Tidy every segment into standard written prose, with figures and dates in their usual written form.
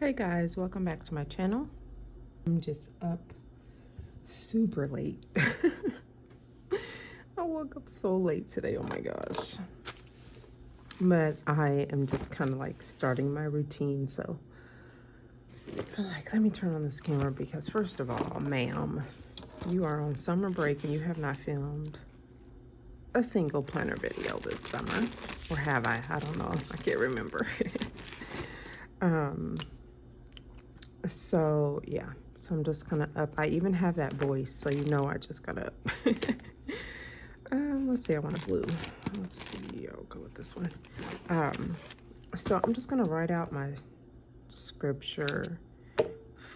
Hey guys, welcome back to my channel. I'm just up super late. I woke up so late today, oh my gosh. But I am just kind of like starting my routine, so I'm like, let me turn on this camera because first of all, ma'am, you are on summer break and you have not filmed a single planner video this summer. Or have I? I don't know. I can't remember. So yeah, so I'm just kind of up. I even have that voice, so you know I just got up. Let's see, I want a blue. Let's see, I'll go with this one. So I'm just gonna write out my scripture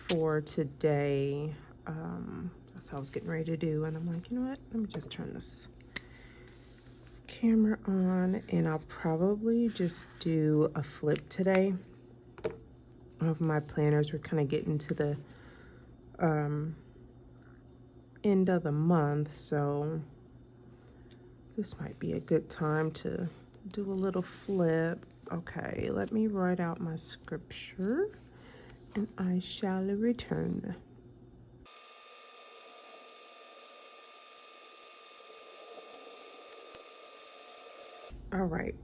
for today. That's what I was getting ready to do, and I'm like, you know what? Let me just turn this camera on, and I'll probably just do a flip today of my planners. We're kind of getting to the end of the month, so this might be a good time to do a little flip. Okay, let me write out my scripture and I shall return. All right,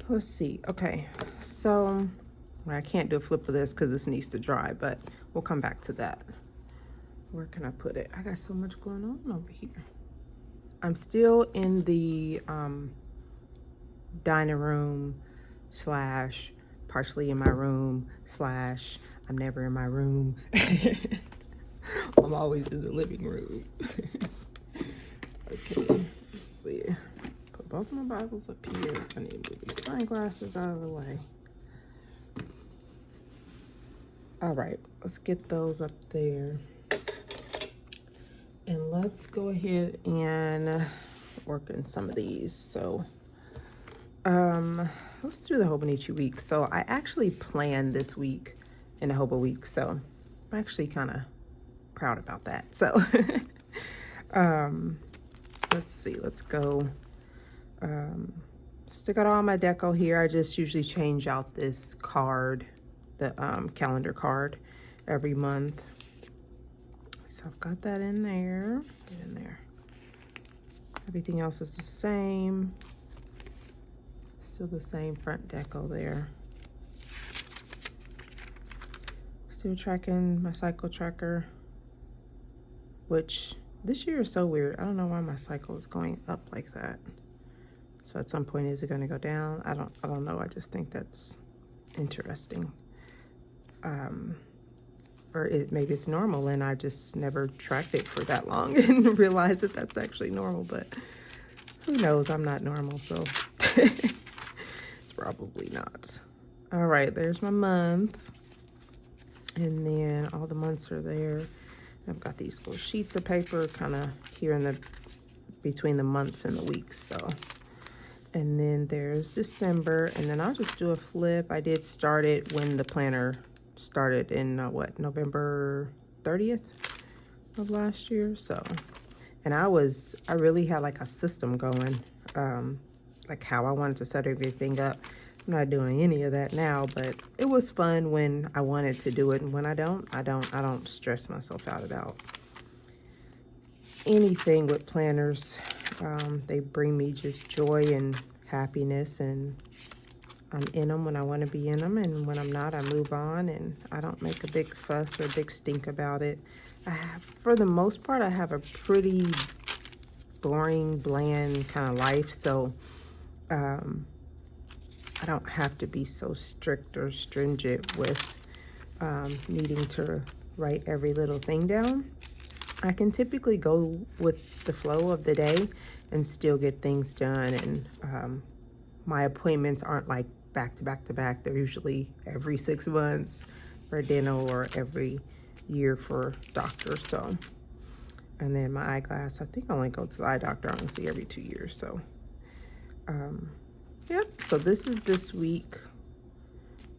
let's see. Okay, so I can't do a flip of this because this needs to dry, but we'll come back to that. Where can I put it? I got so much going on over here. I'm still in the dining room slash partially in my room slash I'm never in my room. I'm always in the living room. Okay, let's see. Put both my Bibles up here. I need to move these sunglasses out of the way. All right, let's get those up there. And let's go ahead and work in some of these. So, let's do the Hobonichi week. So I actually planned this week in a Hobo week. So I'm actually kind of proud about that. So, let's see, let's go. Stick out all my deco here. I just usually change out this card, the calendar card every month. So I've got that in there. Get in there. Everything else is the same. Still the same front deco there. Still tracking my cycle tracker, which this year is so weird. I don't know why my cycle is going up like that. So at some point, is it going to go down? I don't know. I just think that's interesting. Or maybe it's normal and I just never tracked it for that long and realized that that's actually normal, but who knows? I'm not normal, so it's probably not. All right, there's my month. And then all the months are there. I've got these little sheets of paper kind of here in the between the months and the weeks, so. And then there's December, and then I'll just do a flip. I did start it when the planner started in November 30th of last year. So, and I really had like a system going, like how I wanted to set everything up. I'm not doing any of that now, but it was fun when I wanted to do it, and when I don't stress myself out about anything with planners. They bring me just joy and happiness, and I'm in them when I want to be in them, and when I'm not, I move on, and I don't make a big fuss or a big stink about it. For the most part, I have a pretty boring, bland kind of life, so I don't have to be so strict or stringent with needing to write every little thing down. I can typically go with the flow of the day and still get things done, and my appointments aren't like back to back to back. They're usually every 6 months for dental or every year for doctor. So, and then my eyeglass, I think I only go to the eye doctor honestly every 2 years. So, yep. So this is this week,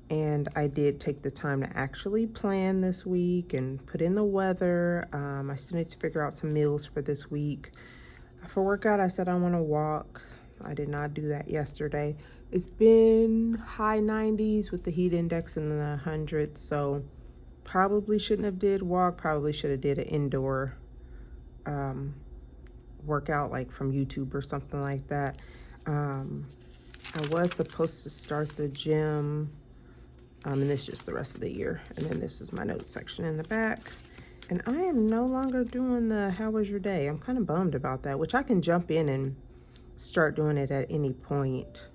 and I did take the time to actually plan this week and put in the weather. I still need to figure out some meals for this week. For workout, I said I want to walk. I did not do that yesterday. It's been high 90s with the heat index in the hundreds, so probably shouldn't have did walk, probably should have did an indoor workout like from YouTube or something like that. I was supposed to start the gym, and this is just the rest of the year. And then this is my notes section in the back. And I am no longer doing the how was your day. I'm kind of bummed about that, which I can jump in and start doing it at any point.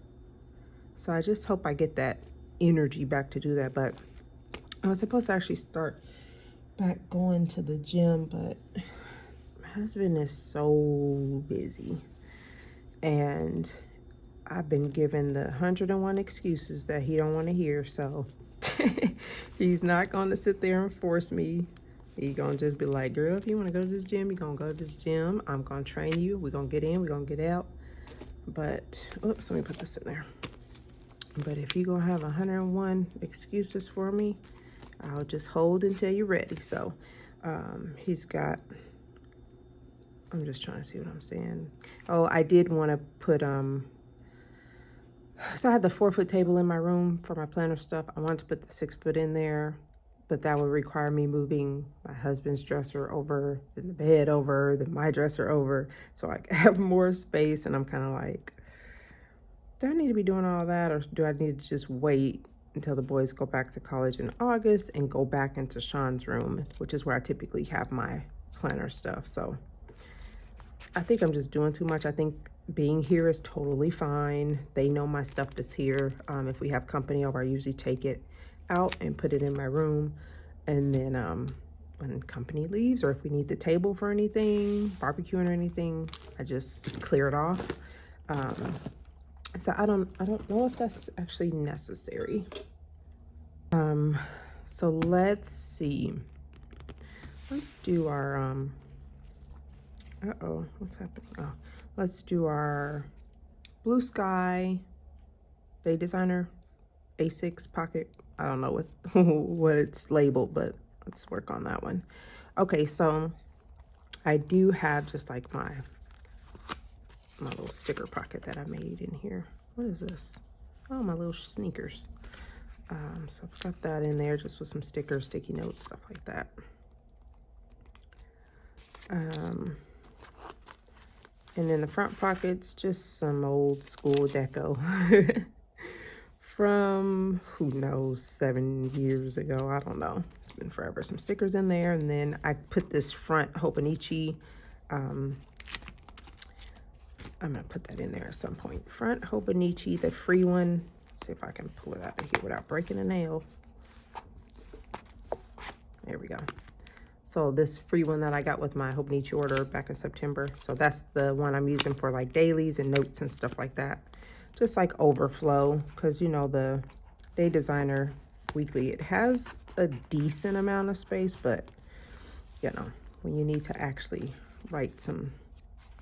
So I just hope I get that energy back to do that. But I was supposed to actually start back going to the gym, but my husband is so busy. And I've been given the 101 excuses that he don't want to hear. So he's not going to sit there and force me. He's going to just be like, girl, if you want to go to this gym, you're going to go to this gym. I'm going to train you. We're going to get in. We're going to get out. But, oops, let me put this in there. But if you're going to have 101 excuses for me, I'll just hold until you're ready. So he's got, I'm just trying to see what I'm saying. Oh, I did want to put, so I had the 4-foot table in my room for my planner stuff. I wanted to put the 6-foot in there, but that would require me moving my husband's dresser over, then the bed over, then my dresser over, so I have more space. And I'm kind of like, do I need to be doing all that, or do I need to just wait until the boys go back to college in August and go back into Sean's room, which is where I typically have my planner stuff. So I think I'm just doing too much. I think being here is totally fine. They know my stuff is here. If we have company over, I usually take it out and put it in my room. And then when company leaves, or if we need the table for anything, barbecuing or anything, I just clear it off. So I don't know if that's actually necessary. So let's see. Let's do our what's happening? Oh, let's do our Blue Sky Day Designer A6 pocket. I don't know what what it's labeled, but let's work on that one. Okay, so I do have just like my little sticker pocket that I made in here. What is this? Oh, my little sneakers. So I've got that in there just with some stickers, sticky notes, stuff like that. And then the front pocket's just some old school deco from, who knows, 7 years ago. I don't know. It's been forever. Some stickers in there. And then I put this front Hobonichi. I'm going to put that in there at some point. Front Hobonichi, the free one. See if I can pull it out of here without breaking a nail. There we go. So this free one that I got with my Hobonichi order back in September. So that's the one I'm using for like dailies and notes and stuff like that. Just like overflow, because you know the Day Designer Weekly, it has a decent amount of space, but you know, when you need to actually write some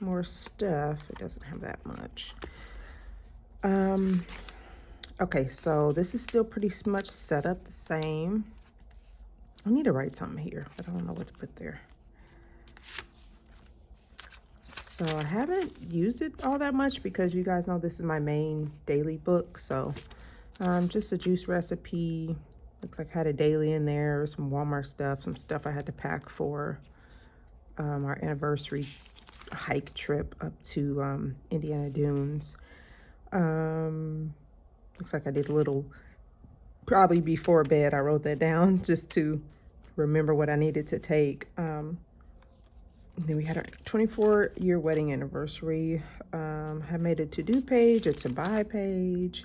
more stuff, it doesn't have that much. Okay, so this is still pretty much set up the same. I need to write something here, but I don't know what to put there. So I haven't used it all that much because you guys know this is my main daily book. So just a juice recipe. Looks like I had a daily in there, some Walmart stuff, some stuff I had to pack for our anniversary hike trip up to Indiana Dunes. Looks like I did a little, probably before bed, I wrote that down just to remember what I needed to take. Then we had our 24-year wedding anniversary. I made a to-do page, a to-buy page.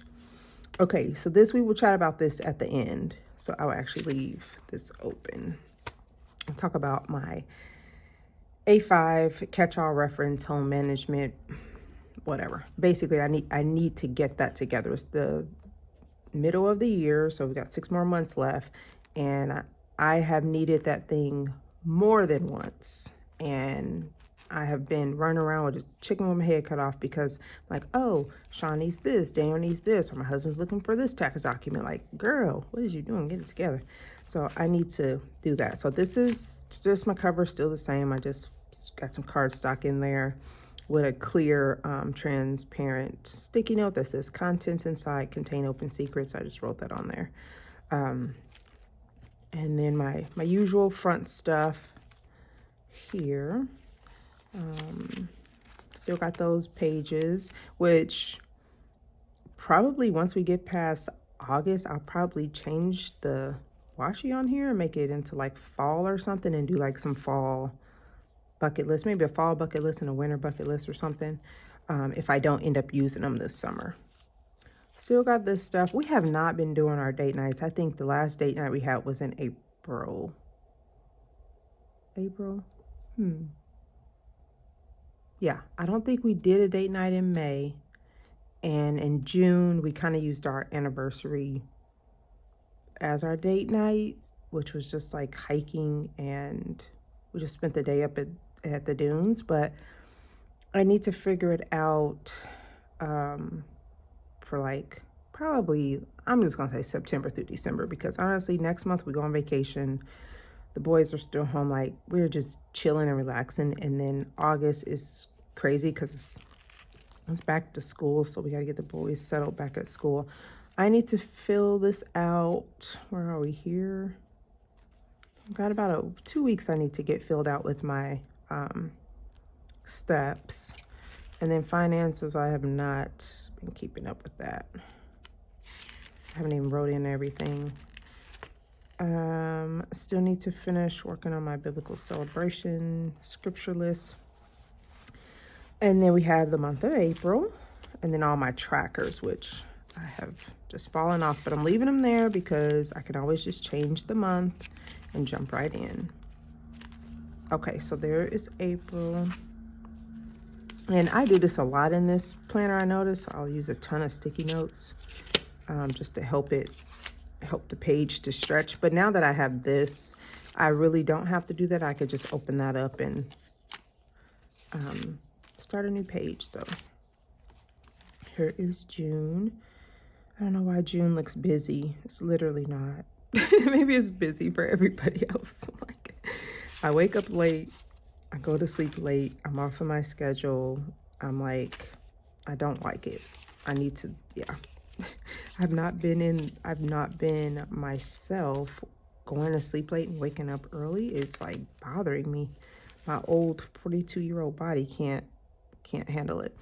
Okay, so this, we will chat about this at the end. So I will actually leave this open. I'll talk about my A5 catch-all reference, home management, whatever. Basically, I need to get that together. It's the middle of the year, so we've got 6 more months left, and I have needed that thing more than once, and I have been running around with a chicken with my head cut off because like, oh, Sean needs this, Daniel needs this, or my husband's looking for this tax document. Like, girl, what is you doing? Get it together. So I need to do that. So this is just my cover, still the same. I just got some cardstock in there. with a clear transparent sticky note that says contents inside contain open secrets. I just wrote that on there. And then my usual front stuff here. Still got those pages, which probably once we get past August, I'll probably change the washi on here and make it into like fall or something and do like some fall bucket list, maybe a fall bucket list and a winter bucket list or something, if I don't end up using them this summer. Still got this stuff. We have not been doing our date nights. I think the last date night we had was in April. Yeah, I don't think we did a date night in May. And in June, we kind of used our anniversary as our date night, which was just like hiking, and we just spent the day up at the dunes. But I need to figure it out for like probably, I'm just gonna say September through December, because honestly next month we go on vacation. The boys are still home, like we're just chilling and relaxing. And then August is crazy because it's back to school, so we got to get the boys settled back at school. I need to fill this out. Where are we here? I've got about 2 weeks I need to get filled out with my steps. And then finances, I have not been keeping up with that. I haven't even wrote in everything. Still need to finish working on my biblical celebration scripture list. And then we have the month of April, and then all my trackers, which I have just fallen off, but I'm leaving them there because I can always just change the month and jump right in. Okay, so there is April. And I do this a lot in this planner, I notice. I'll use a ton of sticky notes just to help the page to stretch. But now that I have this, I really don't have to do that. I could just open that up and start a new page. So here is June. I don't know why June looks busy. It's literally not. Maybe it's busy for everybody else. Like, I wake up late, I go to sleep late, I'm off of my schedule. I'm like, I don't like it. I need to, yeah. I've not been myself. Going to sleep late and waking up early is like bothering me. My old 42-year-old body can't handle it.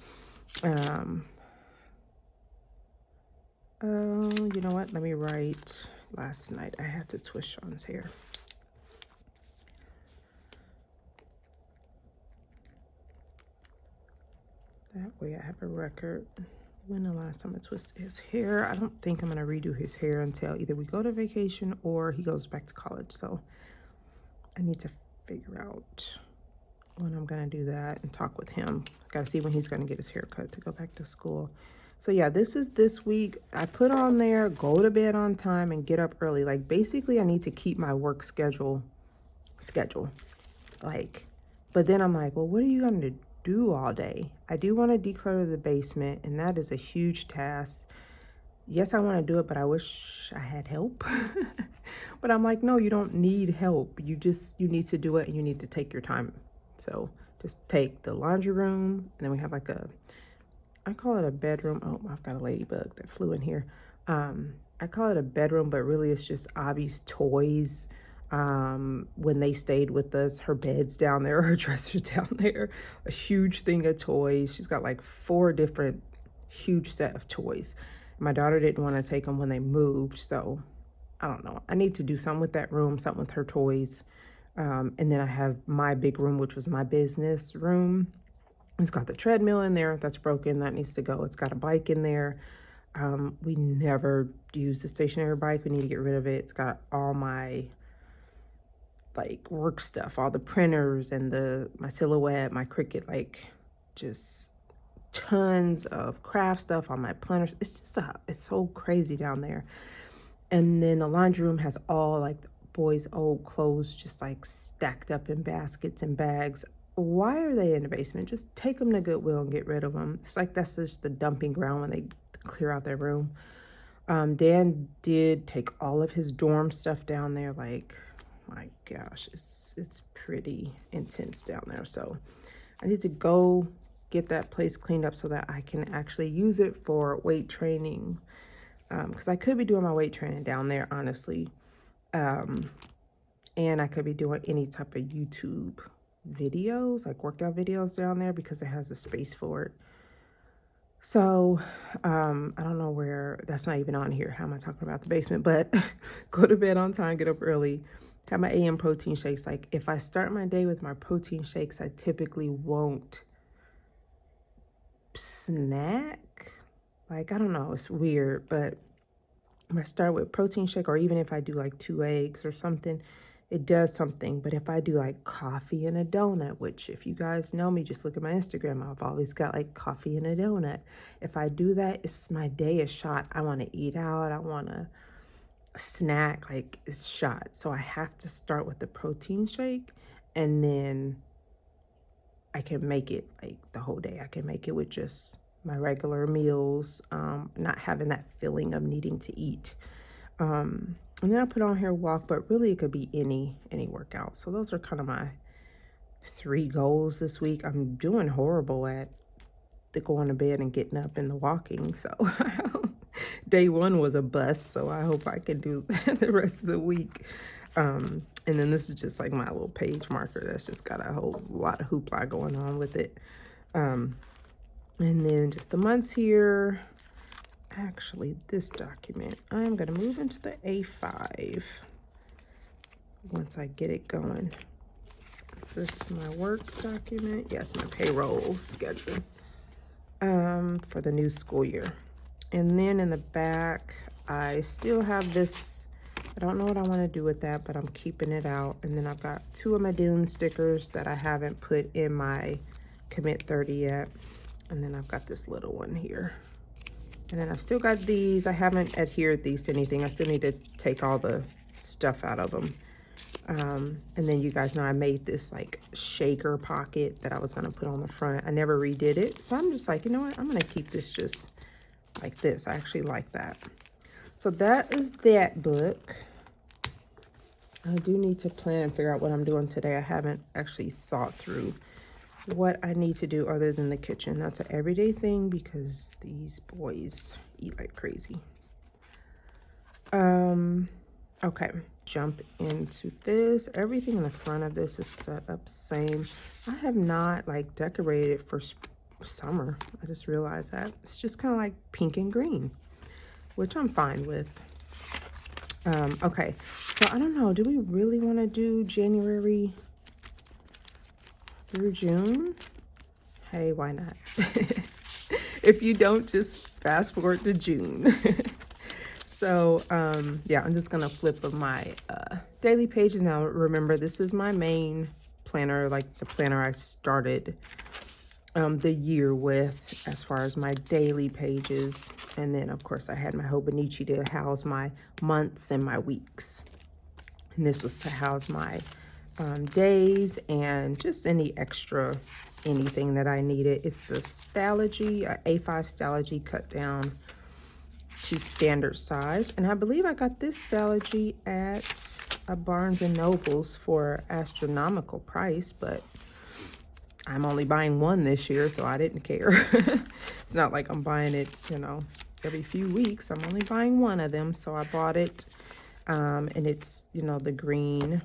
You know what? Let me write. Last night I had to twist Sean's hair. That way I have a record. When the last time I twisted his hair. I don't think I'm gonna redo his hair until either we go to vacation or he goes back to college. So I need to figure out when I'm gonna do that and talk with him. Gotta see when he's gonna get his hair cut to go back to school. So yeah, this is this week. I put on there, go to bed on time and get up early. Like basically I need to keep my work schedule. Like, but then I'm like, well, what are you gonna do all day? I do want to declutter the basement, and that is a huge task. Yes, I want to do it, but I wish I had help. But I'm like, no, you don't need help. You need to do it, and you need to take your time. So just take the laundry room, and then we have like I call it a bedroom. Oh, I've got a ladybug that flew in here. I call it a bedroom, but really it's just Abby's toys. When they stayed with us, her bed's down there, her dresser's down there, a huge thing of toys. She's got like 4 different huge set of toys. My daughter didn't want to take them when they moved, so I don't know. I need to do something with that room, something with her toys. And then I have my big room, which was my business room. It's got the treadmill in there that's broken, that needs to go. It's got a bike in there. We never use the stationary bike. We need to get rid of it. It's got all my like work stuff, all the printers and my Silhouette, my Cricut, like just tons of craft stuff on my planners. It's just it's so crazy down there. And then the laundry room has all like the boys' old clothes just like stacked up in baskets and bags. Why are they in the basement? Just take them to Goodwill and get rid of them. It's like that's just the dumping ground when they clear out their room. Dan did take all of his dorm stuff down there. Like, my gosh, it's pretty intense down there. So I need to go get that place cleaned up so that I can actually use it for weight training. Because I could be doing my weight training down there, honestly. And I could be doing any type of YouTube videos, like workout videos down there, because it has a space for it. So, I don't know where, that's not even on here. How am I talking about the basement? But go to bed on time, get up early, have my AM protein shakes. Like, if I start my day with my protein shakes, I typically won't snack. Like, I don't know, it's weird, but if I start with protein shake, or even if I do like 2 eggs or something, it does something. But if I do like coffee and a donut, which if you guys know me, just look at my Instagram, I've always got like coffee and a donut. If I do that, it's my day is shot. I want to eat out, I want to snack, like it's shot. So I have to start with the protein shake, and then I can make it like the whole day. I can make it with just my regular meals, not having that feeling of needing to eat. And then I put on here walk, but really it could be any workout. So those are kind of my 3 goals this week. I'm doing horrible at the going to bed and getting up and the walking. So day 1 was a bust. So I hope I can do the rest of the week. And then this is just like my little page marker that's just got a whole lot of hoopla going on with it. And then just the months here. Actually, this document, I'm going to move into the A5 once I get it going. Is this my work document? Yes, my payroll schedule for the new school year. And then in the back, I still have this. I don't know what I want to do with that, but I'm keeping it out. And then I've got 2 of my Dune stickers that I haven't put in my Commit 30 yet. And then I've got this little one here. And then I've still got these. I haven't adhered these to anything. I still need to take all the stuff out of them. And then you guys know I made this like shaker pocket that I was going to put on the front. I never redid it. So I'm just like, you know what? I'm going to keep this just like this. I actually like that. So that is that book. I do need to plan and figure out what I'm doing today. I haven't actually thought through what I need to do other than the kitchen. That's an everyday thing because these boys eat like crazy. Okay, jump into this. Everything in the front of this is set up same. I have not like decorated for summer. I just realized that. It's just kind of like pink and green, which I'm fine with. Okay, so I don't know. Do we really want to do January through June? Hey, why not? If you don't, just fast forward to June. So, yeah, I'm just going to flip of my daily pages. Now, remember, this is my main planner, like the planner I started the year with as far as my daily pages. And then, of course, I had my Hobonichi to house my months and my weeks. And this was to house my days and just any extra anything that I needed. It's a Stalogy, a A5 Stalogy cut down to standard size. And I believe I got this Stalogy at a Barnes & Noble's for astronomical price, but I'm only buying one this year, so I didn't care. It's not like I'm buying it, you know, every few weeks. I'm only buying one of them, so I bought it. And it's, you know, the green.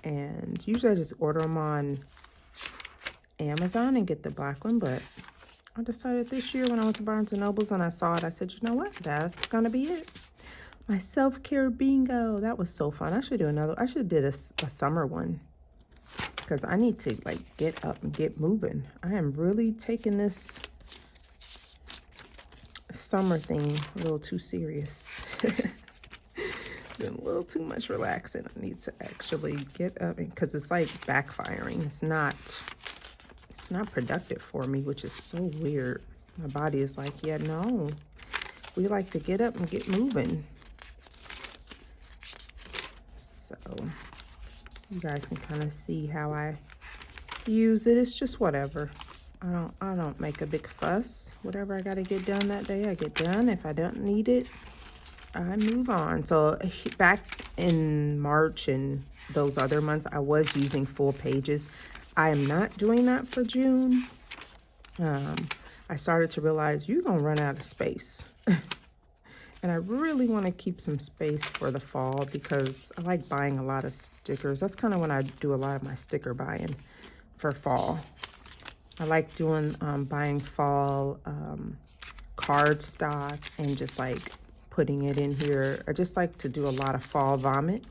And usually I just order them on Amazon and get the black one, but I decided this year when I went to Barnes & Noble's and I saw it, I said, you know what? That's going to be it. My self-care bingo. That was so fun. I should do another. I should have did a summer one because I need to like get up and get moving. I am really taking this summer thing a little too serious. Doing a little too much relaxing. I need to actually get up because it's like backfiring. It's not productive for me, which is so weird. My body is like, yeah, no, we like to get up and get moving. So you guys can kind of see how I use it. It's just whatever. I don't make a big fuss. Whatever I got to get done that day, I get done. If I don't need it, I move on. So back in March and those other months, I was using full pages. I am not doing that for June. I started to realize you're gonna run out of space. And I really want to keep some space for the fall because I like buying a lot of stickers. That's kind of when I do a lot of my sticker buying for fall. I like doing buying fall card stock and just like putting it in here. I just like to do a lot of fall vomit.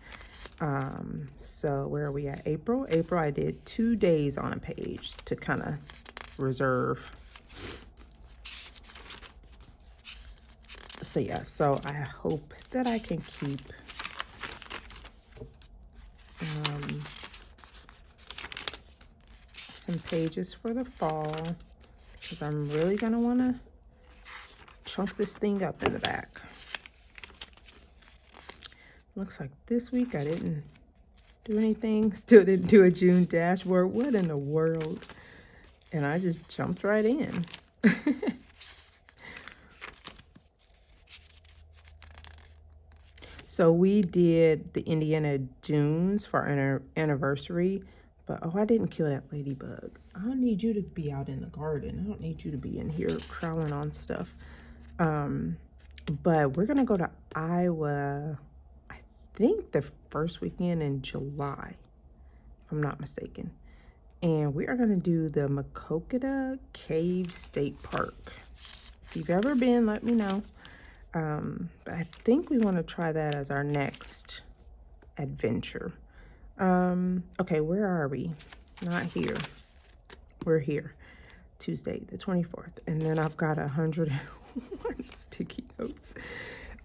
So where are we at? April? April, I did 2 days on a page to kind of reserve. So yeah, so I hope that I can keep some pages for the fall because I'm really gonna want to chunk this thing up in the back. Looks like this week I didn't do anything. Still didn't do a June dashboard. What in the world? And I just jumped right in. So we did the Indiana Dunes for our anniversary, but oh, I didn't kill that ladybug. I don't need you to be out in the garden. I don't need you to be in here crawling on stuff. But we're gonna go to Iowa, I think the first weekend in July, if I'm not mistaken. And we are gonna do the Makokata Cave State Park. If you've ever been, let me know. But I think we want to try that as our next adventure. Okay, where are we? Not here. We're here. Tuesday, the 24th. And then I've got 101 sticky notes.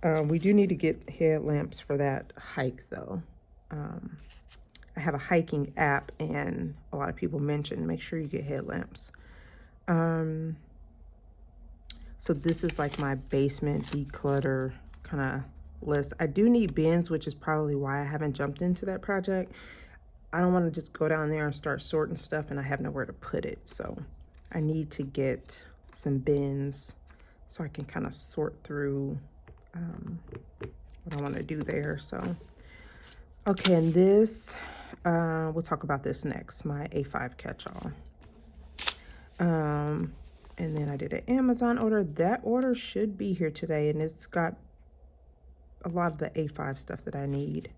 We do need to get headlamps for that hike, though. I have a hiking app, and a lot of people mentioned make sure you get headlamps. So this is like my basement declutter kind of list. I do need bins, which is probably why I haven't jumped into that project. I don't want to just go down there and start sorting stuff and I have nowhere to put it. So I need to get some bins so I can kind of sort through what I want to do there. So, okay, and this, we'll talk about this next, my A5 catch-all. And then I did an Amazon order. That order should be here today, and it's got a lot of the A5 stuff that I need.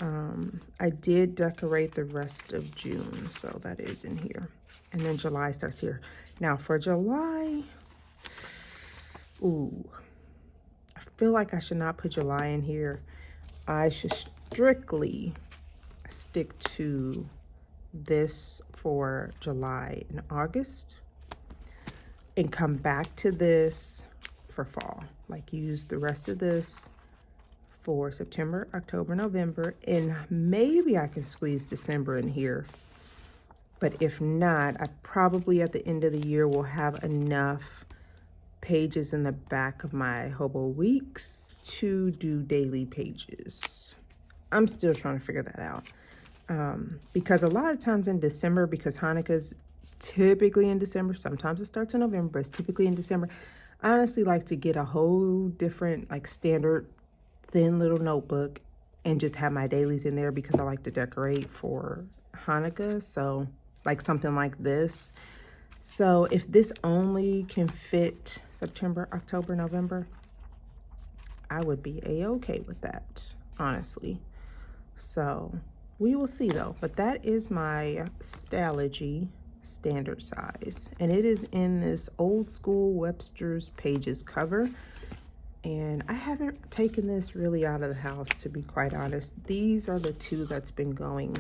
I did decorate the rest of June, so that is in here. And then July starts here. Now for July, ooh, I feel like I should not put July in here. I should strictly stick to this for July and August and come back to this for fall. Like use the rest of this for September, October, November, and maybe I can squeeze December in here. But if not, I probably at the end of the year will have enough pages in the back of my Hobo Weeks to do daily pages. I'm still trying to figure that out. Because a lot of times in December, because Hanukkah's typically in December, sometimes it starts in November, but it's typically in December. I honestly like to get a whole different, like standard, thin little notebook and just have my dailies in there because I like to decorate for Hanukkah. So like something like this. So if this only can fit September, October, November, I would be a-okay with that, honestly. So we will see though, but that is my Stalogy standard size, and it is in this old school Webster's Pages cover. And I haven't taken this really out of the house, to be quite honest. These are the two that's been going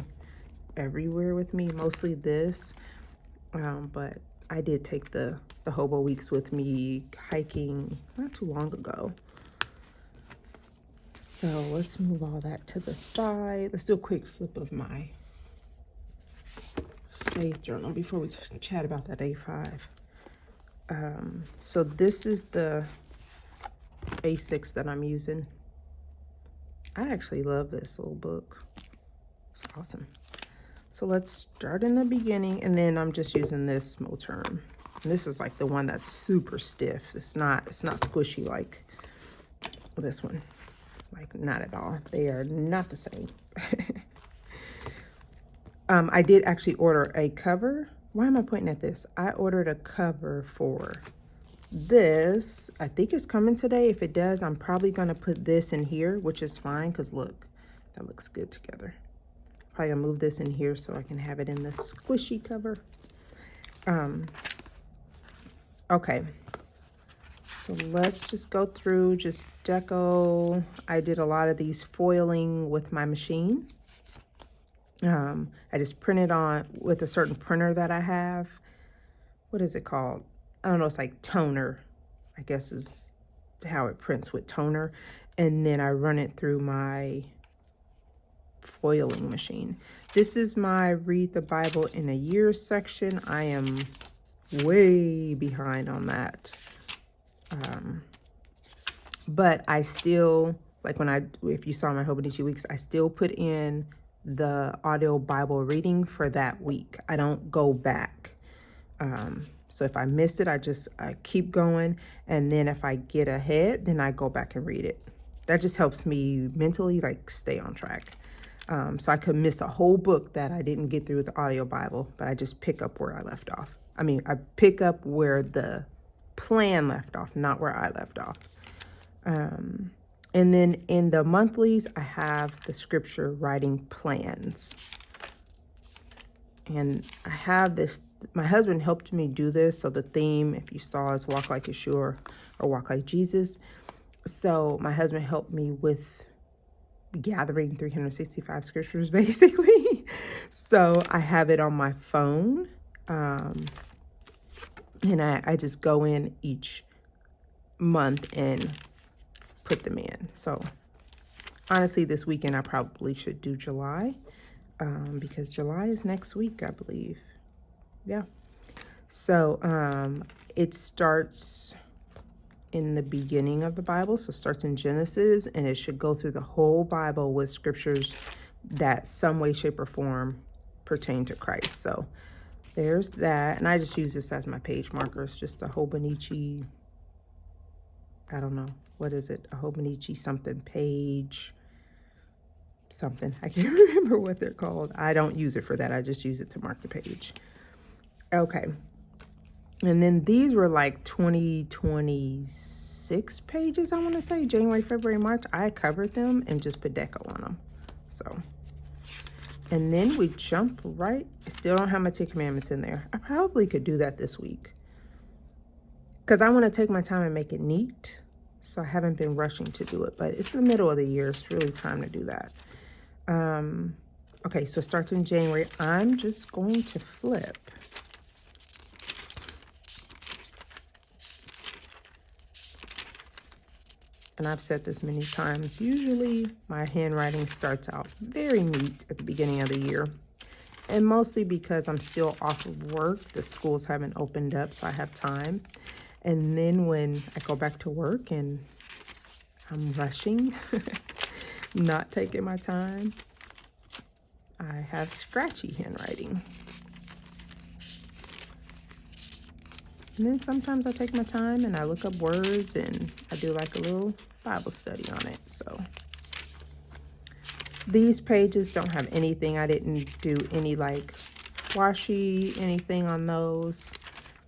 everywhere with me, mostly this, but I did take the Hobo Weeks with me hiking not too long ago. So let's move all that to the side. Let's do a quick flip of my faith journal before we chat about that A5. So this is the A6 that I'm using. I actually love this little book. It's awesome. So let's start in the beginning, and then I'm just using this Moterm. And this is like the one that's super stiff. It's not squishy like this one. Like, not at all. They are not the same. I did actually order a cover Why am I pointing at this? I ordered a cover for this. I think it's coming today. If it does, I'm probably going to put this in here, which is fine because look, that looks good together. Probably gonna move this in here so I can have it in the squishy cover. Okay, so let's just go through just deco. I did a lot of these foiling with my machine. I just printed on with a certain printer that I have. What is it called? I don't know, it's like toner, I guess is how it prints, with toner. And then I run it through my foiling machine. This is my Read the Bible in a Year section. I am way behind on that. But I still, like if you saw my Hobonichi Weeks, I still put in the audio Bible reading for that week. I don't go back. So if I missed it, I keep going. And then if I get ahead, then I go back and read it. That just helps me mentally like stay on track. So I could miss a whole book that I didn't get through with the audio Bible, but I just pick up where I left off. I mean, I pick up where the plan left off, not where I left off. And then in the monthlies, I have the scripture writing plans. And I have this, my husband helped me do this. So the theme, if you saw, is Walk Like Yeshua or Walk Like Jesus. So my husband helped me with gathering 365 scriptures, basically. So I have it on my phone. And I just go in each month and put them in. So honestly, this weekend I probably should do July, because July is next week, I believe. Yeah. So it starts in the beginning of the Bible. So it starts in Genesis, and it should go through the whole Bible with scriptures that some way, shape, or form pertain to Christ. So there's that. And I just use this as my page markers, just a Hobonichi, I don't know, what is it? A Hobonichi something page, something. I can't remember what they're called. I don't use it for that. I just use it to mark the page. Okay. And then these were like 26 pages, I want to say, January, February, March. I covered them and just put deco on them. So, and then we jump right. I still don't have my 10 Commandments in there. I probably could do that this week, because I want to take my time and make it neat. So I haven't been rushing to do it, but it's the middle of the year. It's really time to do that. Okay, so it starts in January. I'm just going to flip. And I've said this many times, usually my handwriting starts out very neat at the beginning of the year. And mostly because I'm still off of work. The schools haven't opened up, so I have time. And then when I go back to work and I'm rushing, not taking my time, I have scratchy handwriting. And then sometimes I take my time and I look up words and I do like a little Bible study on it. So these pages don't have anything. I didn't do any like washi, anything on those.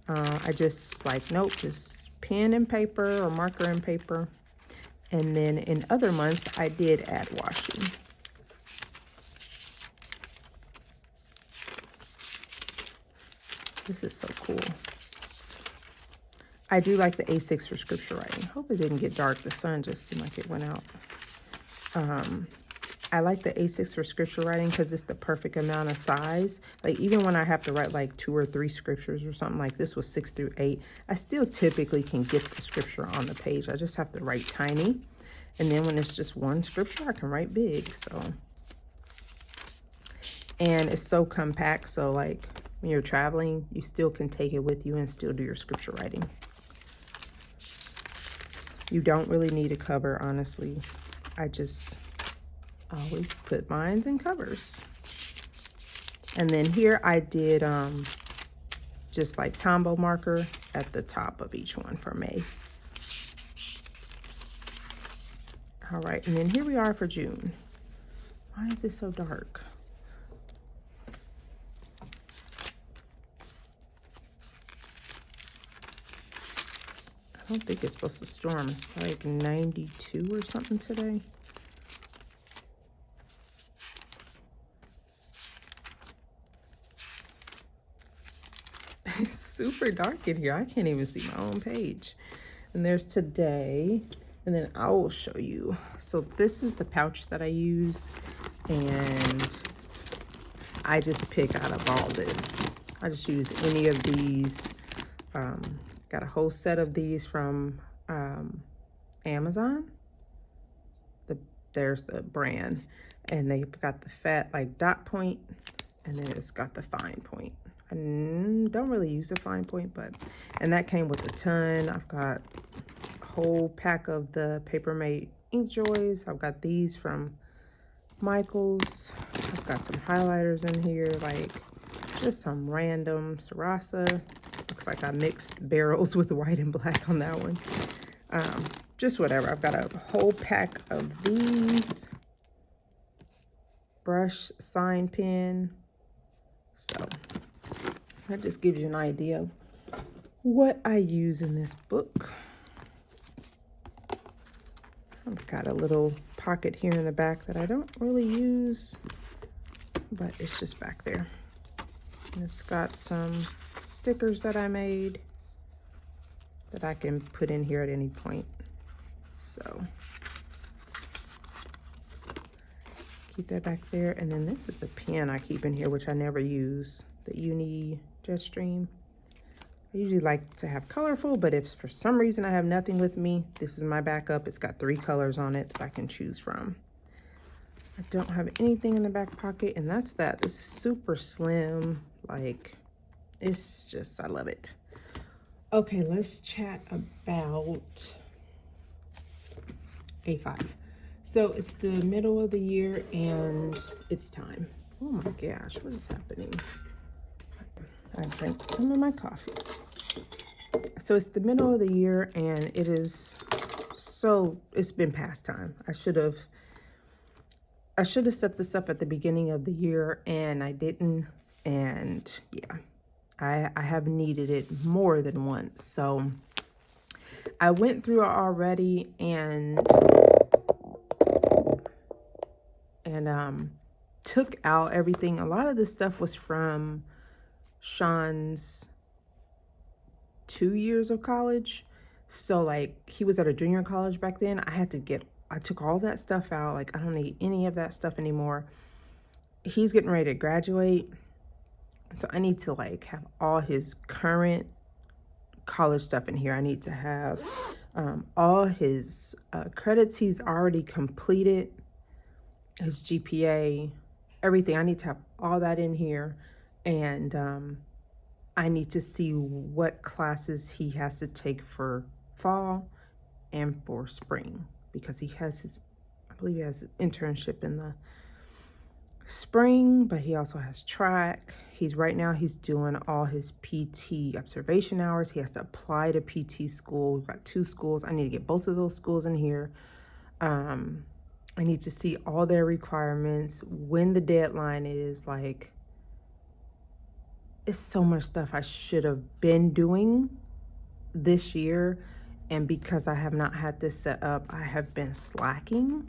I just like, nope, just pen and paper or marker and paper. And then in other months, I did add washi. This is so cool. I do like the A6 for scripture writing. Hope it didn't get dark. The sun just seemed like it went out. I like the A6 for scripture writing because it's the perfect amount of size. Like even when I have to write like 2 or 3 scriptures or something, like this was 6 through 8, I still typically can get the scripture on the page. I just have to write tiny. And then when it's just one scripture, I can write big. So, and it's so compact. So like when you're traveling, you still can take it with you and still do your scripture writing. You don't really need a cover, honestly. I just always put mines in covers. And then here I did just like Tombow marker at the top of each one for May. All right, and then here we are for June. Why is it so dark? I don't think it's supposed to storm. It's like 92 or something today. It's super dark in here. I can't even see my own page. And there's today, and then I will show you. So this is the pouch that I use, and I just pick out of all this. I just use any of these. Got a whole set of these from Amazon. There's the brand, and they've got the fat like dot point, and then it's got the fine point. I don't really use the fine point, and that came with a ton. I've got a whole pack of the Paper Mate Ink Joys. I've got these from Michael's. I've got some highlighters in here, like just some random Sarasa. Looks like I mixed barrels with white and black on that one. Just whatever. I've got a whole pack of these. Brush, sign pen. So that just gives you an idea of what I use in this book. I've got a little pocket here in the back that I don't really use, but it's just back there. And it's got some stickers that I made that I can put in here at any point. So keep that back there. And then this is the pen I keep in here, which I never use, the Uni Jetstream. I usually like to have colorful, but if for some reason I have nothing with me, this is my backup. It's got 3 colors on it that I can choose from. I don't have anything in the back pocket, and that's that. This is super slim. Like, it's just, I love it. Okay, let's chat about A5. So it's the middle of the year and it's time. Oh my gosh, what is happening? I drank some of my coffee. So it's the middle of the year and it is it's been past time. I should have set this up at the beginning of the year and I didn't. And yeah, I have needed it more than once. So I went through it already and took out everything. A lot of this stuff was from Sean's 2 years of college. So like he was at a junior college back then. I took all that stuff out. Like I don't need any of that stuff anymore. He's getting ready to graduate. So I need to like have all his current college stuff in here. I need to have all his credits he's already completed, his GPA, everything. I need to have all that in here. And I need to see what classes he has to take for fall and for spring, because he has I believe he has an internship in the spring, but he also has track. Right now he's doing all his PT observation hours. He has to apply to PT school. We've got 2 schools. I need to get both of those schools in here. I need to see all their requirements, when the deadline is. Like, it's so much stuff I should have been doing this year, and because I have not had this set up, I have been slacking.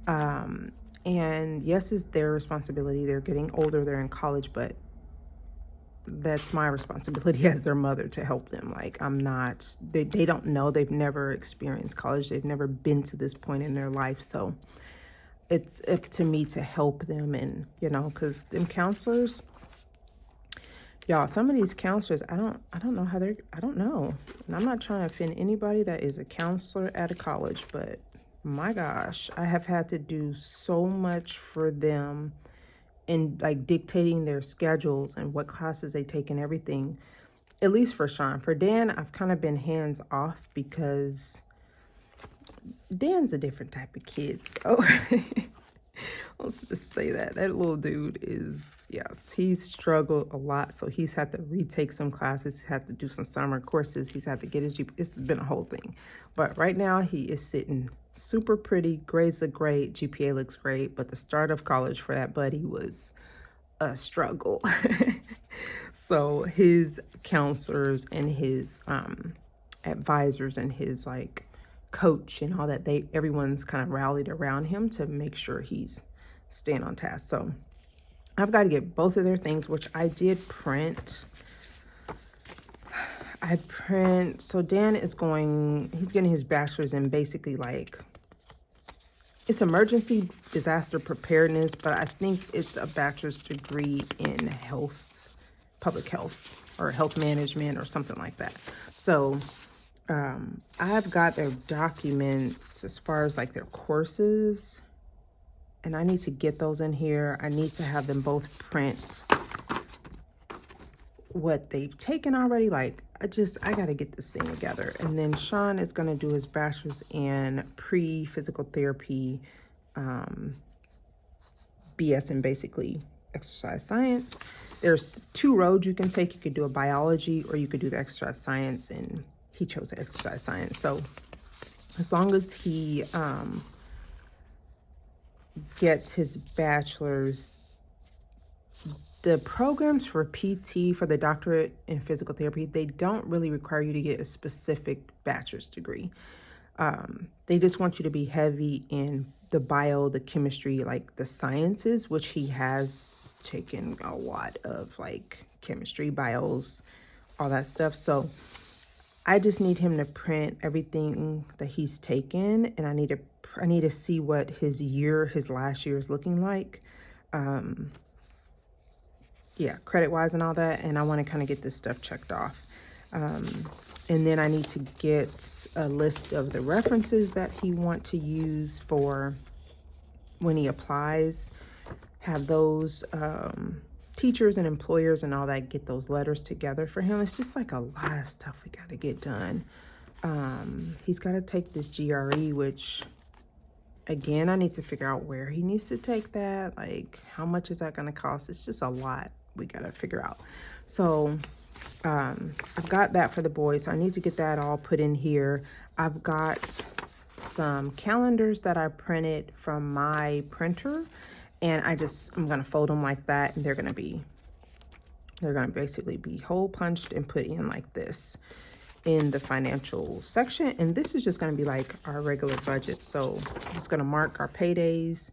And yes, it's their responsibility. They're getting older, they're in college, but that's my responsibility as their mother to help them. Like, I'm not, they don't know, they've never experienced college, they've never been to this point in their life. So it's up to me to help them. And you know, because them counselors, y'all, some of these counselors, I don't know how I don't know. And I'm not trying to offend anybody that is a counselor at a college, but my gosh, I have had to do so much for them in like dictating their schedules and what classes they take and everything, at least for Sean. For Dan, I've kind of been hands off because Dan's a different type of kid. So let's just say that little dude is, yes, he's struggled a lot. So he's had to retake some classes, had to do some summer courses. He's had to get his GPA. It's been a whole thing. But right now he is sitting super pretty. Grades look great. GPA looks great. But the start of college for that buddy was a struggle. So his counselors and his advisors and his like coach and all that, everyone's kind of rallied around him to make sure he's staying on task. So I've got to get both of their things, which I did print. So Dan is he's getting his bachelor's in basically like, it's emergency disaster preparedness, but I think it's a bachelor's degree in health, public health, or health management or something like that. So I've got their documents as far as like their courses, and I need to get those in here. I need to have them both print what they've taken already. Like, I got to get this thing together. And then Sean is going to do his bachelor's in pre-physical therapy, BS in basically exercise science. There's 2 roads you can take. You could do a biology or you could do the exercise science, and he chose the exercise science. So as long as he gets his bachelor's, the programs for PT, for the doctorate in physical therapy, they don't really require you to get a specific bachelor's degree. They just want you to be heavy in the chemistry, like the sciences, which he has taken a lot of, like chemistry, bios, all that stuff. So I just need him to print everything that he's taken, and I need to see what his last year is looking like. Yeah, credit-wise and all that, and I want to kind of get this stuff checked off. And then I need to get a list of the references that he wants to use for when he applies. Have those teachers and employers and all that, get those letters together for him. It's just like a lot of stuff we got to get done. He's got to take this GRE, which, again, I need to figure out where he needs to take that. Like, how much is that going to cost? It's just a lot we got to figure out. So I've got that for the boys. So I need to get that all put in here. I've got some calendars that I printed from my printer, and I'm going to fold them like that, and they're going to basically be hole punched and put in like this in the financial section. And this is just going to be like our regular budget. So I'm just going to mark our paydays,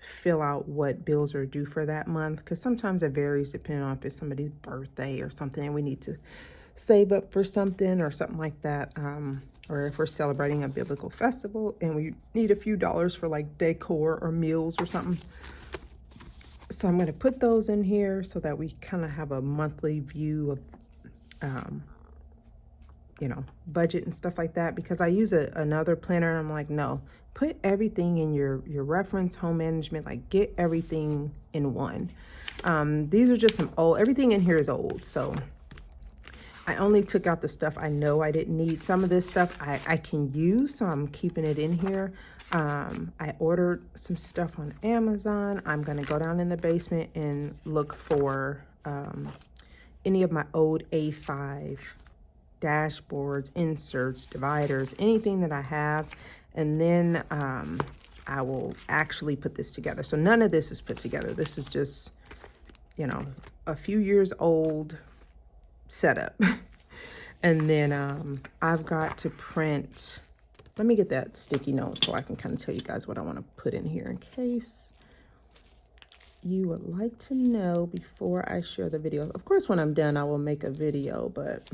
fill out what bills are due for that month, because sometimes it varies depending on if it's somebody's birthday or something and we need to save up for something or something like that, or if we're celebrating a biblical festival and we need a few dollars for like decor or meals or something. So I'm going to put those in here so that we kind of have a monthly view of budget and stuff like that, because I use another planner, and I'm like, no, put everything in your reference, home management, like get everything in one. These are just some everything in here is old. So I only took out the stuff I know I didn't need. Some of this stuff I can use, so I'm keeping it in here. I ordered some stuff on Amazon. I'm going to go down in the basement and look for any of my old A5 dashboards, inserts, dividers, anything that I have, and then I will actually put this together. So none of this is put together. This is just, a few years old setup. And then I've got to print, let me get that sticky note so I can kind of tell you guys what I want to put in here in case you would like to know before I share the video. Of course, when I'm done, I will make a video, but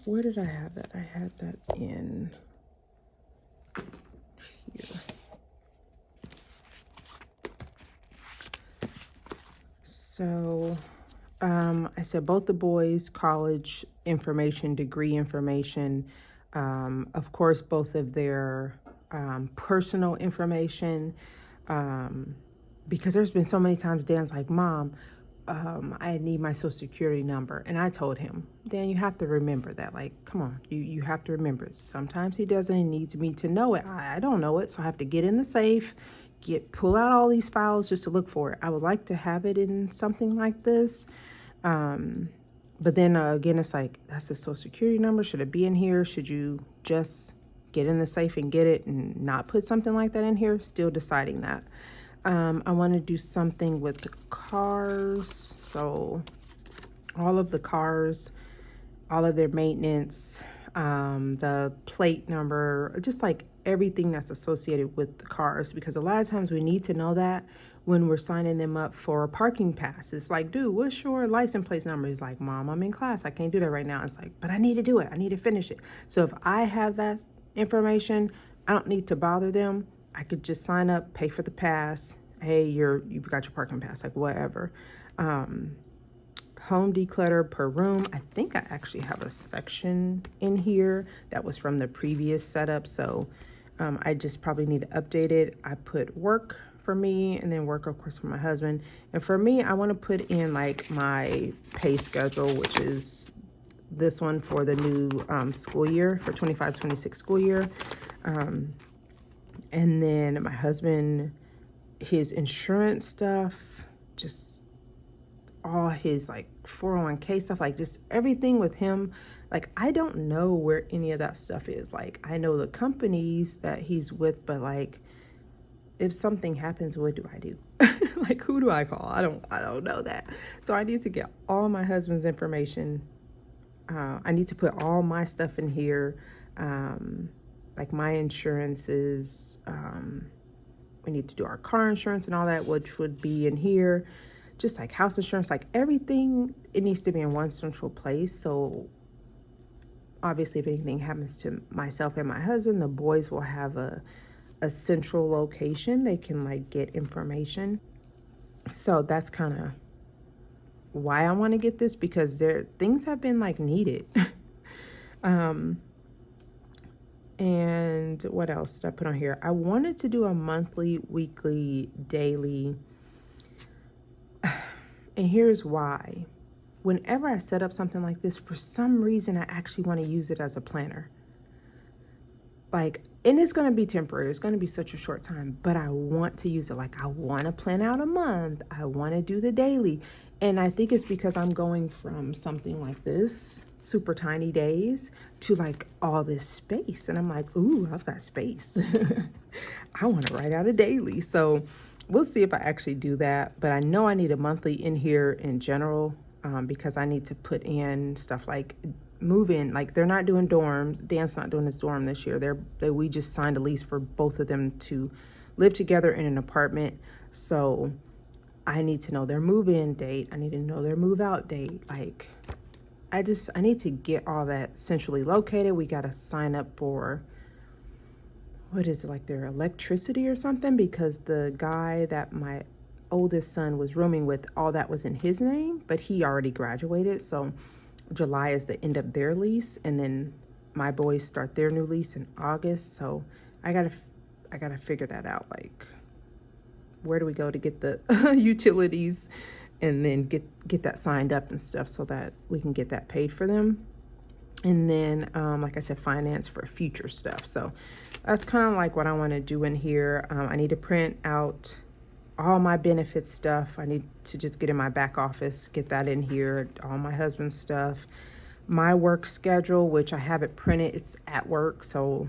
where did I have that? I had that in here. So I said both the boys' college information, degree information, of course, both of their personal information, because there's been so many times Dan's like, Mom, I need my social security number. And I told him, Dan, you have to remember that. Like, come on, you have to remember it. Sometimes he doesn't need me to know it. I don't know it. So I have to get in the safe, pull out all these files just to look for it. I would like to have it in something like this. But then again, it's like, that's the social security number. Should it be in here? Should you just get in the safe and get it and not put something like that in here? Still deciding that. I want to do something with the cars. So all of the cars all of their maintenance, the plate number, just like everything that's associated with the cars, because a lot of times we need to know that when we're signing them up for a parking pass. It's like, dude, what's your license plate number? He's like, Mom, I'm in class, I can't do that right now. It's like, but I need to do it, I need to finish it. So if I have that information, I don't need to bother them. I could just sign up, pay for the pass. Hey, you've got your parking pass, like whatever. Home declutter per room. I think I actually have a section in here that was from the previous setup, so I just probably need to update it. I put work for me, and then work, of course, for my husband. And for me, I want to put in like my pay schedule, which is this one for the new school year, for 25-26 school year. And then my husband, his insurance stuff, just all his like 401k stuff, like just everything with him. Like, I don't know where any of that stuff is. Like, I know the companies that he's with, but like, if something happens, what do I do? Like, who do I call? I don't know that. So I need to get all my husband's information. I need to put all my stuff in here. Like my insurances, we need to do our car insurance and all that, which would be in here. Just like house insurance, like everything, it needs to be in one central place. So obviously, if anything happens to myself and my husband, the boys will have a central location. They can like get information. So that's kind of why I want to get this, because things have been like needed. And what else did I put on here? I wanted to do a monthly, weekly, daily. And here's why. Whenever I set up something like this, for some reason, I actually want to use it as a planner. Like, and it's going to be temporary. It's going to be such a short time, but I want to use it. Like, I want to plan out a month. I want to do the daily. And I think it's because I'm going from something like this, super tiny days, to like all this space. And I'm like, ooh, I've got space. I want to write out a daily. So we'll see if I actually do that. But I know I need a monthly in here in general, because I need to put in stuff like move in. Like, they're not doing dorms. Dan's not doing his dorm this year. We just signed a lease for both of them to live together in an apartment. So I need to know their move-in date. I need to know their move-out date. Like, I need to get all that centrally located. We got to sign up for, what is it, like their electricity or something, because the guy that my oldest son was rooming with, all that was in his name, but he already graduated. So July is the end of their lease, and then my boys start their new lease in August. So I gotta figure that out. Like, where do we go to get the utilities, and then get that signed up and stuff, so that we can get that paid for them. And then, like I said, finance for future stuff. So that's kind of like what I want to do in here. I need to print out all my benefits stuff. I need to just get in my back office, get that in here, all my husband's stuff, my work schedule, which I have it printed. It's at work, so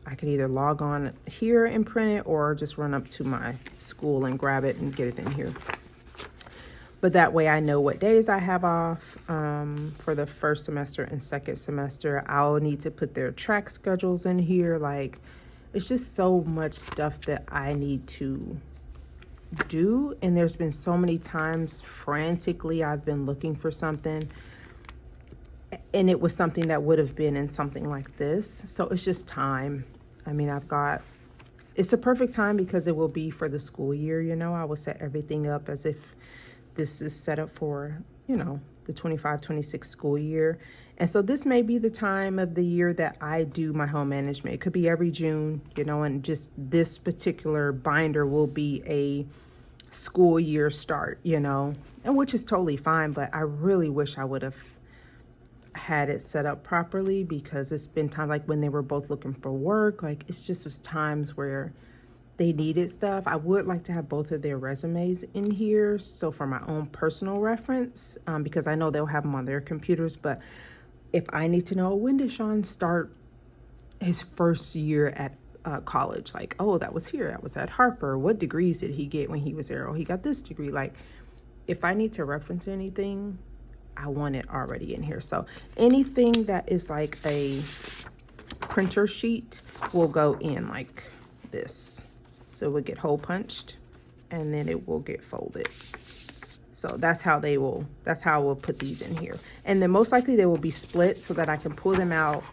I could either log on here and print it, or just run up to my school and grab it and get it in here. But that way I know what days I have off for the first semester and second semester. I'll need to put their track schedules in here. Like, it's just so much stuff that I need to do. And there's been so many times frantically I've been looking for something, and it was something that would have been in something like this. So it's just time. I mean, it's a perfect time, because it will be for the school year. You know, I will set everything up as if this is set up for, you know, the 25-26 school year. And so this may be the time of the year that I do my home management. It could be every June, you know, and just this particular binder will be a school year start, you know, and which is totally fine. But I really wish I would have had it set up properly, because it's been time, like when they were both looking for work, like it's just was times where they needed stuff. I would like to have both of their resumes in here, so for my own personal reference, because I know they'll have them on their computers. But if I need to know, when did Sean start his first year at college? Like, oh, that was here, that was at Harper. What degrees did he get when he was there? Oh, he got this degree. Like, if I need to reference anything, I want it already in here. So anything that is like a printer sheet will go in like this. So it will get hole punched and then it will get folded. So that's how we'll put these in here. And then most likely they will be split so that I can pull them out,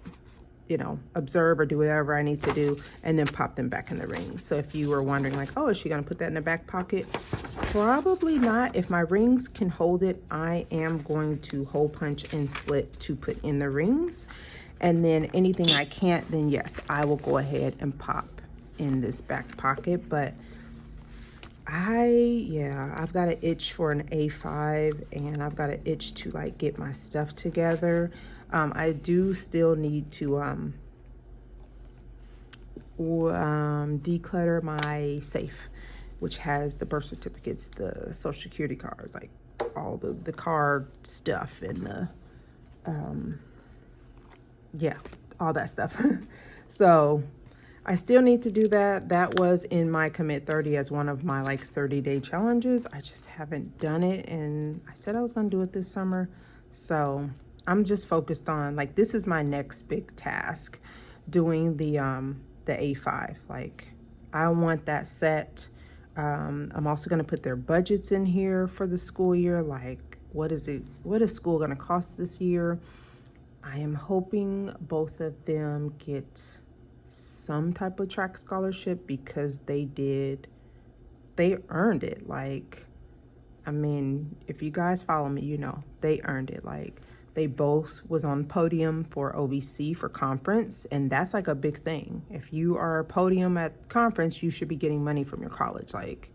you know, observe or do whatever I need to do, and then pop them back in the rings. So if you were wondering like, oh, is she gonna put that in the back pocket? Probably not. If my rings can hold it, I am going to hole punch and slit to put in the rings. And then anything I can't, then yes, I will go ahead and pop in this back pocket. But I've got an itch for an A5, and I've got an itch to like get my stuff together. I do still need to declutter my safe, which has the birth certificates, the social security cards, like all the card stuff, and the yeah, all that stuff. So I still need to do that. That was in my Commit 30 as one of my like 30-day challenges. I just haven't done it, and I said I was gonna do it this summer. So I'm just focused on, like, this is my next big task, doing the A5. Like, I want that set. I'm also gonna put their budgets in here for the school year. Like, what is school gonna cost this year? I am hoping both of them get some type of track scholarship because they earned it. Like, I mean, if you guys follow me, you know, they earned it. Like, they both was on podium for OVC for conference, and that's like a big thing. If you are a podium at conference, you should be getting money from your college. Like,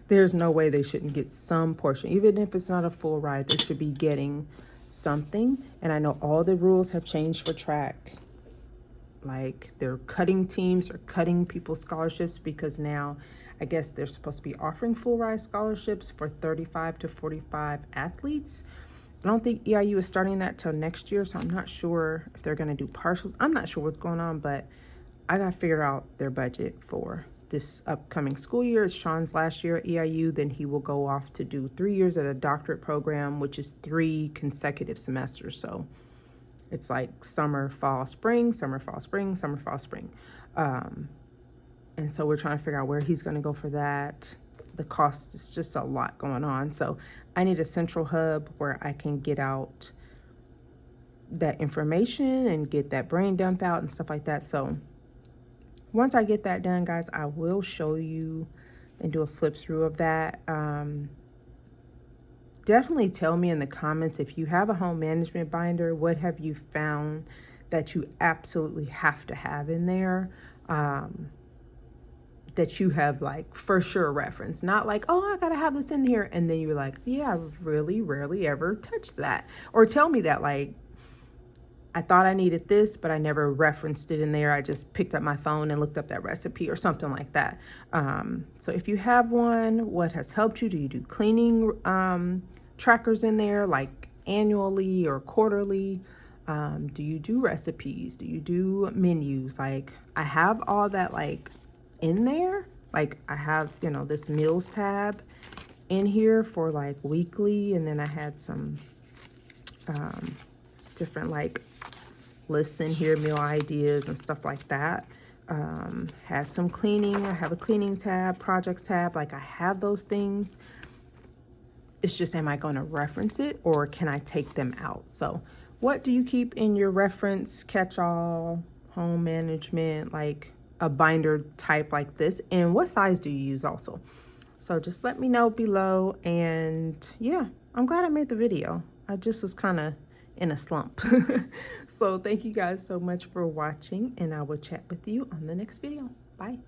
there's no way they shouldn't get some portion. Even if it's not a full ride, they should be getting something. And I know all the rules have changed for track. Like, they're cutting teams or cutting people's scholarships because now I guess they're supposed to be offering full ride scholarships for 35 to 45 athletes. I don't think EIU is starting that till next year, so I'm not sure if they're going to do partials. I'm not sure what's going on, but I got to figure out their budget for this upcoming school year. It's Sean's last year at EIU. Then he will go off to do 3 years at a doctorate program, which is 3 consecutive semesters. So it's like summer, fall, spring, summer, fall, spring, summer, fall, spring. And so we're trying to figure out where he's going to go for that. The cost is just a lot going on. So I need a central hub where I can get out that information and get that brain dump out and stuff like that. So once I get that done, guys, I will show you and do a flip through of that. Definitely tell me in the comments if you have a home management binder, what have you found that you absolutely have to have in there, that you have like for sure reference, not like, oh, I gotta have this in here, and then you're like, yeah, I really rarely ever touched that. Or tell me that, like, I thought I needed this, but I never referenced it in there. I just picked up my phone and looked up that recipe or something like that. So if you have one, what has helped you? Do you do cleaning trackers in there, like annually or quarterly? Do you do recipes? Do you do menus? Like, I have all that like in there. Like, I have, you know, this meals tab in here for like weekly, and then I had some different like lists in here, meal ideas and stuff like that. Had some cleaning. I have a cleaning tab, projects tab. Like, I have those things. It's just, am I going to reference it, or can I take them out? So what do you keep in your reference catch-all home management, like a binder type like this, and what size do you use also? So just let me know below. And yeah, I'm glad I made the video. I just was kind of in a slump. So thank you guys so much for watching, and I will chat with you on the next video. Bye.